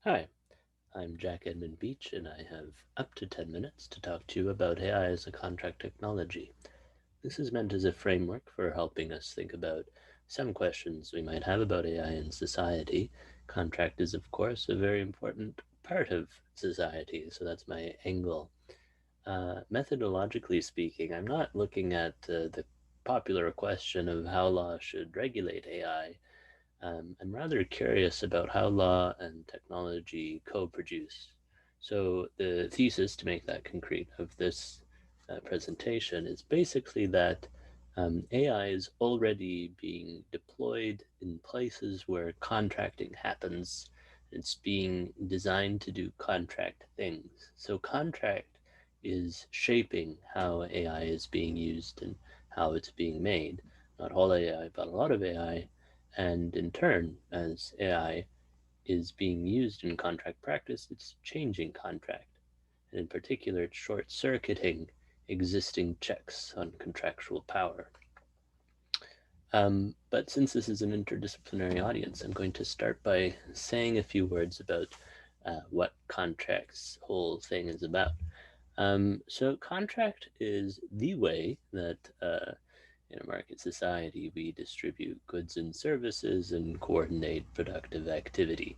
Hi, I'm Enman Beech, and I have up to 10 minutes to talk to you about AI as a contract technology. This is meant as a framework for helping us think about some questions we might have about AI in society. Contract is, of course, a very important part of society, so that's my angle. Methodologically speaking, I'm not looking at the popular question of how law should regulate AI. I'm rather curious about how law and technology co-produce. So the thesis, to make that concrete, of this presentation is basically that AI is already being deployed in places where contracting happens. It's being designed to do contract things. So contract is shaping how AI is being used and how it's being made. Not all AI, but a lot of AI, and in turn, as AI is being used in contract practice, it's changing contract. And in particular, it's short circuiting existing checks on contractual power. But since this is an interdisciplinary audience, I'm going to start by saying a few words about what contract's whole thing is about. So, contract is the way that in a market society, we distribute goods and services and coordinate productive activity.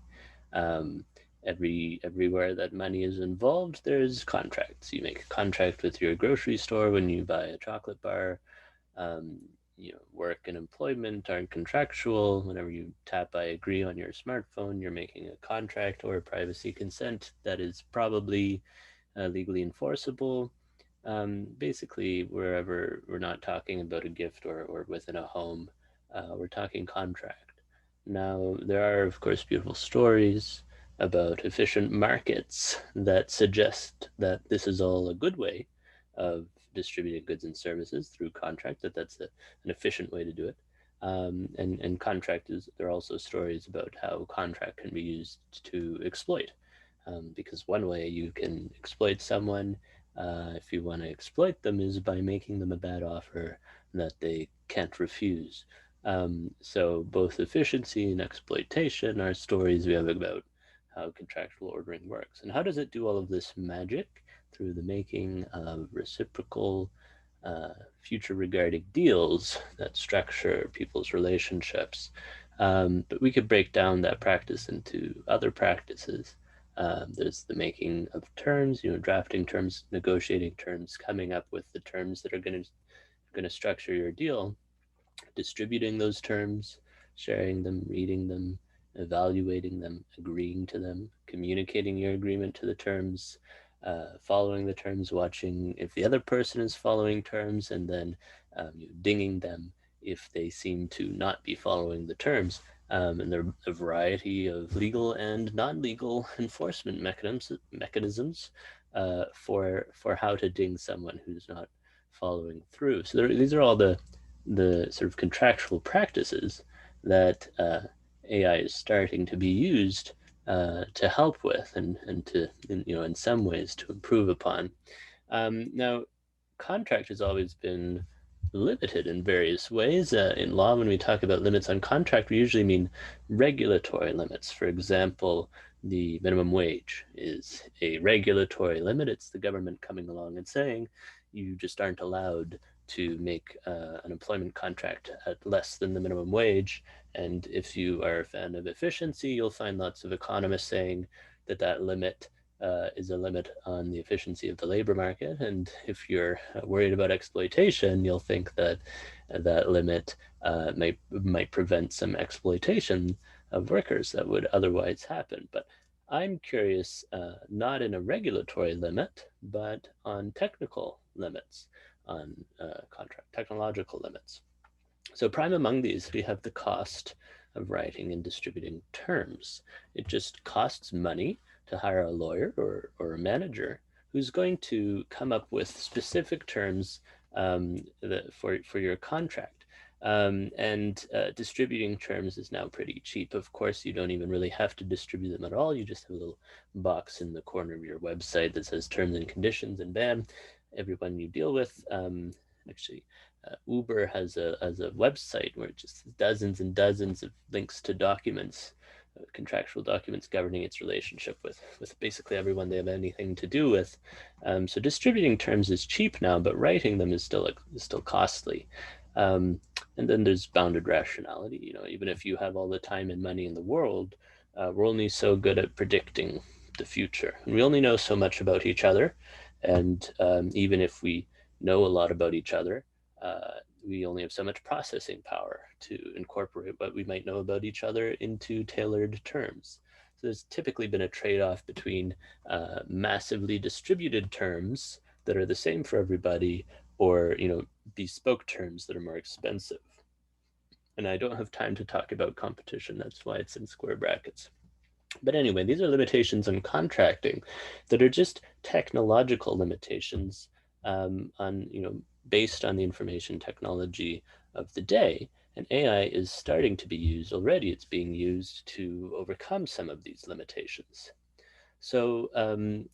Um, everywhere that money is involved, there's contracts. You make a contract with your grocery store when you buy a chocolate bar. Um, work and employment aren't contractual. Whenever you tap "I agree" on your smartphone, you're making a contract or a privacy consent that is probably legally enforceable. Basically, wherever we're not talking about a gift or within a home, we're talking contract. Now, there are, of course, beautiful stories about efficient markets that suggest that this is all a good way of distributing goods and services through contract, an efficient way to do it. And contract is, there are also stories about how contract can be used to exploit. Because one way you can exploit someone if you want to exploit them is by making them a bad offer that they can't refuse. So both efficiency and exploitation are stories we have about how contractual ordering works. And how does it do all of this magic? Through the making of reciprocal future regarding deals that structure people's relationships. But we could break down that practice into other practices. There's the making of terms, drafting terms, negotiating terms, coming up with the terms that are going to structure your deal, distributing those terms, sharing them, reading them, evaluating them, agreeing to them, communicating your agreement to the terms, following the terms, watching if the other person is following terms, and then dinging them if they seem to not be following the terms. And there are a variety of legal and non-legal enforcement mechanisms for how to ding someone who's not following through. So these are all the sort of contractual practices that AI is starting to be used to help with and to in some ways to improve upon. Now, contract has always been limited in various ways. In law, when we talk about limits on contract, we usually mean regulatory limits. For example, the minimum wage is a regulatory limit. It's the government coming along and saying you just aren't allowed to make an employment contract at less than the minimum wage. And if you are a fan of efficiency, you'll find lots of economists saying that that limit is a limit on the efficiency of the labor market. And if you're worried about exploitation, you'll think that that limit might prevent some exploitation of workers that would otherwise happen. But I'm curious, not in a regulatory limit, but on technical limits, on contract technological limits. So prime among these, we have the cost of writing and distributing terms. It just costs money to hire a lawyer or a manager who's going to come up with specific terms for your contract. And distributing terms is now pretty cheap. Of course, you don't even really have to distribute them at all. You just have a little box in the corner of your website that says terms and conditions, and bam, everyone you deal with. Actually, Uber has a website where it just has dozens and dozens of links to documents contractual documents governing its relationship with basically everyone they have anything to do with. So distributing terms is cheap now, but writing them is still costly. Um, and then there's bounded rationality. Even if you have all the time and money in the world, we're only so good at predicting the future. And we only know so much about each other. And even if we know a lot about each other, we only have so much processing power to incorporate what we might know about each other into tailored terms. So there's typically been a trade-off between massively distributed terms that are the same for everybody, or bespoke terms that are more expensive. And I don't have time to talk about competition. That's why it's in square brackets. But anyway, these are limitations on contracting that are just technological limitations on based on the information technology of the day. And AI is starting to be used already. It's being used to overcome some of these limitations. So I'm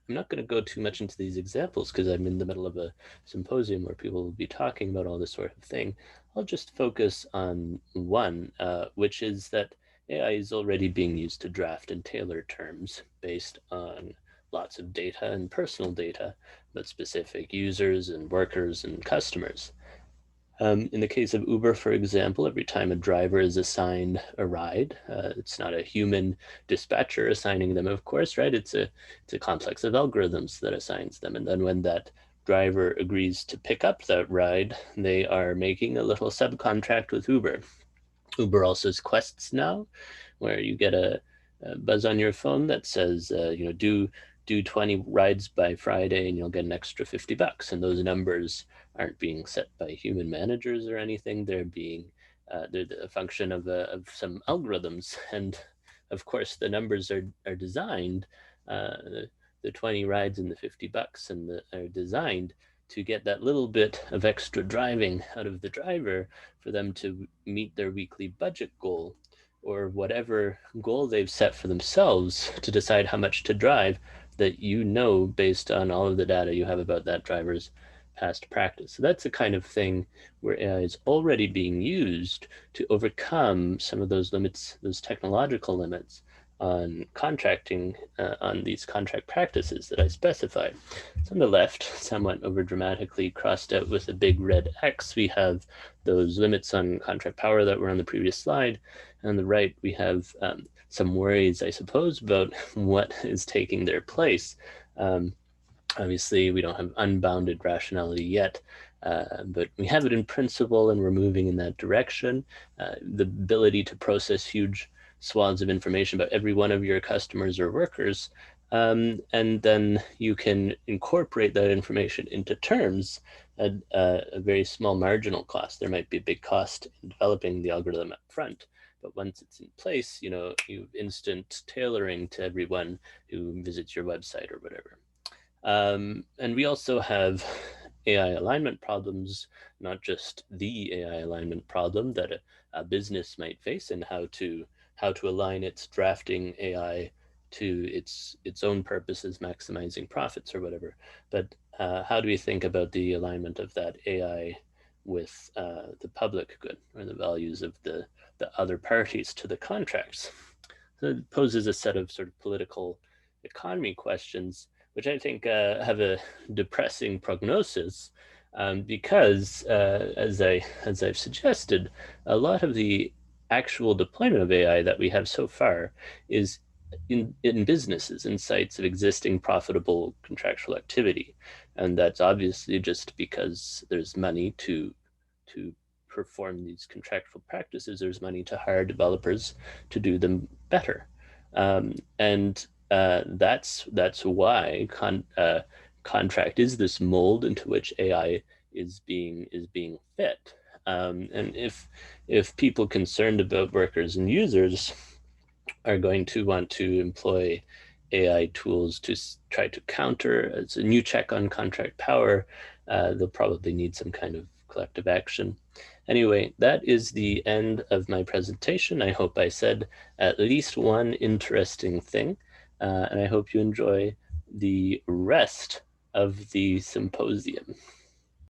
not going to go too much into these examples because I'm in the middle of a symposium where people will be talking about all this sort of thing. I'll just focus on one, which is that AI is already being used to draft and tailor terms based on lots of data and personal data about specific users and workers and customers. In the case of Uber, for example, every time a driver is assigned a ride, it's not a human dispatcher assigning them, of course, right? It's a complex of algorithms that assigns them. And then when that driver agrees to pick up that ride, they are making a little subcontract with Uber. Uber also has quests now, where you get a buzz on your phone that says, do 20 rides by Friday and you'll get an extra $50. And those numbers aren't being set by human managers or anything. They're a function of some algorithms. And of course, the numbers are designed, the 20 rides and the $50 are designed to get that little bit of extra driving out of the driver for them to meet their weekly budget goal or whatever goal they've set for themselves to decide how much to drive, that based on all of the data you have about that driver's past practice. So that's the kind of thing where AI is already being used to overcome some of those limits, those technological limits on contracting, on these contract practices that I specified. So on the left, somewhat overdramatically crossed out with a big red X, we have those limits on contract power that were on the previous slide. And on the right, we have some worries, I suppose, about what is taking their place. Obviously, we don't have unbounded rationality yet, but we have it in principle, and we're moving in that direction. The ability to process huge swaths of information about every one of your customers or workers, and then you can incorporate that information into terms at a very small marginal cost. There might be a big cost in developing the algorithm up front, but once it's in place, you have instant tailoring to everyone who visits your website or whatever. And we also have AI alignment problems, not just the AI alignment problem that a business might face, and how to align its drafting AI to its own purposes, maximizing profits or whatever. But how do we think about the alignment of that AI with the public good or the values of the other parties to the contracts? So it poses a set of sort of political economy questions, which I think have a depressing prognosis, because, as I've suggested, a lot of the actual deployment of AI that we have so far is in businesses, in sites of existing profitable contractual activity, and that's obviously just because there's money to perform these contractual practices. There's money to hire developers to do them better, and that's why contract is this mold into which AI is being fit. And if people concerned about workers and users are going to want to employ AI tools to try to counter as a new check on contract power, they'll probably need some kind of collective action. Anyway, that is the end of my presentation. I hope I said at least one interesting thing, and I hope you enjoy the rest of the symposium.